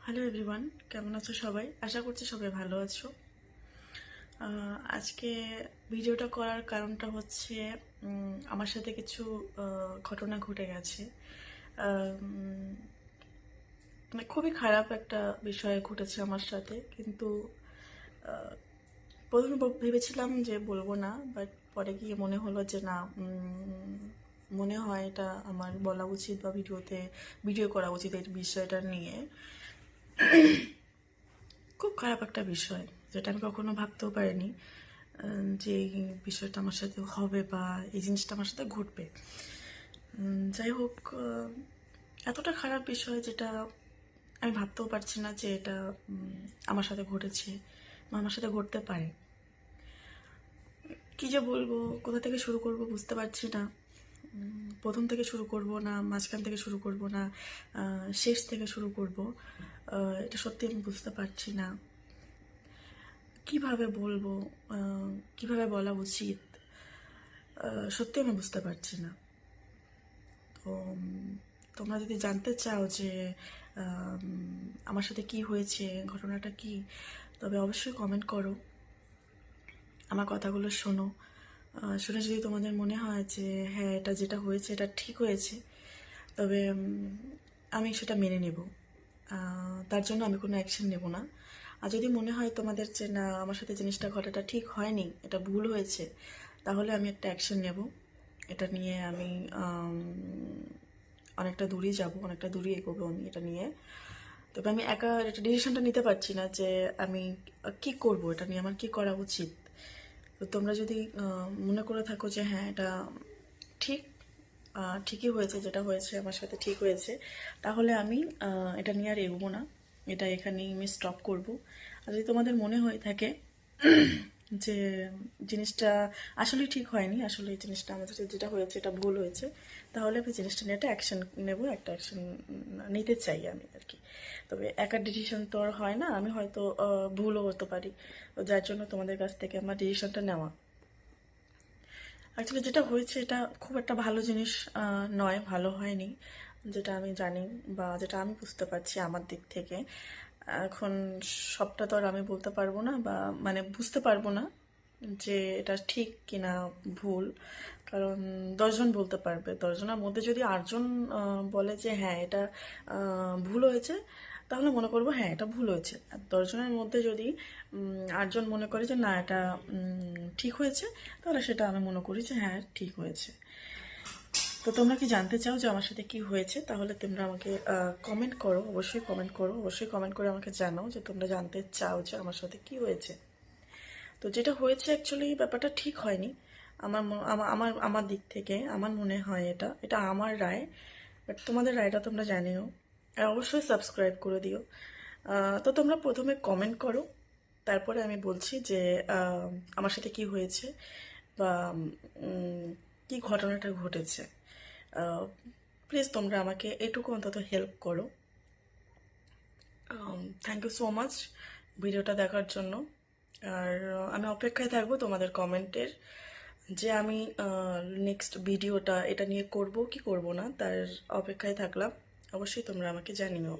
Hello everyone, কেমন আছো সবাই? আশা করছি সবাই ভালো আছো। আজকে ভিডিওটা করার কারণটা হচ্ছে আমার সাথে কিছু ঘটনা ঘটে গেছে। মানে খুবই খারাপ একটা বিষয় ঘটেছে আমার সাথে, কিন্তু প্রথমে ভেবেছিলাম যে বলবো না, বাট পরে গিয়ে মনে হলো যে না, মনে হয় এটা আমার বলা উচিত বা ভিডিও করা উচিত এই বিষয়টা নিয়ে। খুব খারাপ একটা বিষয়, যেটা আমি কখনো ভাবতেও পারিনি যে এই বিষয়টা আমার সাথে হবে বা এই জিনিসটা আমার সাথে ঘটবে। যাই হোক, এতটা খারাপ বিষয় যেটা আমি ভাবতেও পারছি না যে এটা আমার সাথে ঘটেছে বা আমার সাথে ঘটতে পারে। কী যে বলবো, কোথা থেকে শুরু করব বুঝতে পারছি না। প্রথম থেকে শুরু করব না মাঝখান থেকে শুরু করব না শেষ থেকে শুরু করব, এটা সত্যি আমি বুঝতে পারছি না। কিভাবে বলবো, কিভাবে বলা উচিত, সত্যি আমি বুঝতে পারছি না। তো তোমরা যদি জানতে চাও যে আমার সাথে কি হয়েছে, ঘটনাটা কি, তবে অবশ্যই কমেন্ট করো, আমার কথাগুলো শোনো। শুনে যদি তোমাদের মনে হয় যে হ্যাঁ, এটা যেটা হয়েছে এটা ঠিক হয়েছে, তবে আমি সেটা মেনে নেব। তার জন্য আমি কোনো অ্যাকশন নেব না। আর যদি মনে হয় তোমাদের যে না, আমার সাথে জিনিসটা ঘটাটা ঠিক হয়নি, এটা ভুল হয়েছে, তাহলে আমি একটা অ্যাকশন নেব। এটা নিয়ে আমি অনেকটা দূরেই যাব, অনেকটা দূরে এগোবো আমি এটা নিয়ে। তবে আমি একা এটা ডিসিশনটা নিতে পারছি না যে আমি কি করব, এটা নিয়ে আমার কি করা উচিত। তো তোমরা যদি মনে করে থাকো যে হ্যাঁ, এটা ঠিক, ঠিকই হয়েছে, যেটা হয়েছে আমার সাথে ঠিক হয়েছে, তাহলে আমি এটা নিয়ে আর এগোবো না, এটা এখানেই আমি স্টপ করব। আর যদি তোমাদের মনে হয়ে থাকে যে জিনিসটা আসলে ঠিক হয়নি, আসলে এই জিনিসটা আমাদের সাথে যেটা হয়েছে এটা ভুল হয়েছে, তাহলে আমি জিনিসটা নিয়ে একটা অ্যাকশন নেব, একটা অ্যাকশন নিতে চাই আমি আর কি। তবে একার ডিসিশন তো আর হয় না, আমি হয়তো ভুলও হতে পারি, তো যার জন্য তোমাদের কাছ থেকে আমার ডিসিশনটা নেওয়া। অ্যাকচুয়ালি যেটা হয়েছে এটা খুব একটা ভালো জিনিস নয়, ভালো হয়নি, যেটা আমি জানি বা যেটা আমি বুঝতে পারছি আমার দিক থেকে। এখন সবটা তো আর আমি বলতে পারবো না, বা মানে বুঝতে পারবো না যে এটা ঠিক কিনা ভুল, কারণ 10 জন বলতে পারবে, 10 জনের মধ্যে যদি 8 জন বলে যে হ্যাঁ এটা ভুল হয়েছে, তাহলে মনে করবো হ্যাঁ এটা ভুল হয়েছে। আর 10 জনের মধ্যে যদি 8 জন মনে করে যে না এটা ঠিক হয়েছে, তাহলে সেটা আমি মনে করি যে হ্যাঁ ঠিক হয়েছে। তো তোমরা কি জানতে চাও যে আমার সাথে কি হয়েছে? তাহলে তোমরা আমাকে কমেন্ট করো, অবশ্যই কমেন্ট করো, অবশ্যই কমেন্ট করে আমাকে জানাও যে তোমরা জানতে চাও যে আমার সাথে কি হয়েছে। তো যেটা হয়েছে অ্যাকচুয়ালি ব্যাপারটা ঠিক হয়নি আমার আমার আমার দিক থেকে আমার মনে হয় এটা এটা আমার রায়, বাট তোমাদের রায়টা তোমরা জানিও। আর অবশ্যই সাবস্ক্রাইব করে দিও। তো তোমরা প্রথমে কমেন্ট করো, তারপরে আমি বলছি যে আমার সাথে কি হয়েছে বা কি ঘটনাটা ঘটেছে। প্লিজ তোমরা আমাকে এটুকু অন্তত হেল্প করো। থ্যাংক ইউ সো মাচ ভিডিওটা দেখার জন্য। আর আমি অপেক্ষায় থাকবো তোমাদের কমেন্টের, যে আমি নেক্সট ভিডিওটা এটা নিয়ে করব কি করব না, তার অপেক্ষায় থাকলাম। অবশ্যই তোমরা আমাকে জানিও।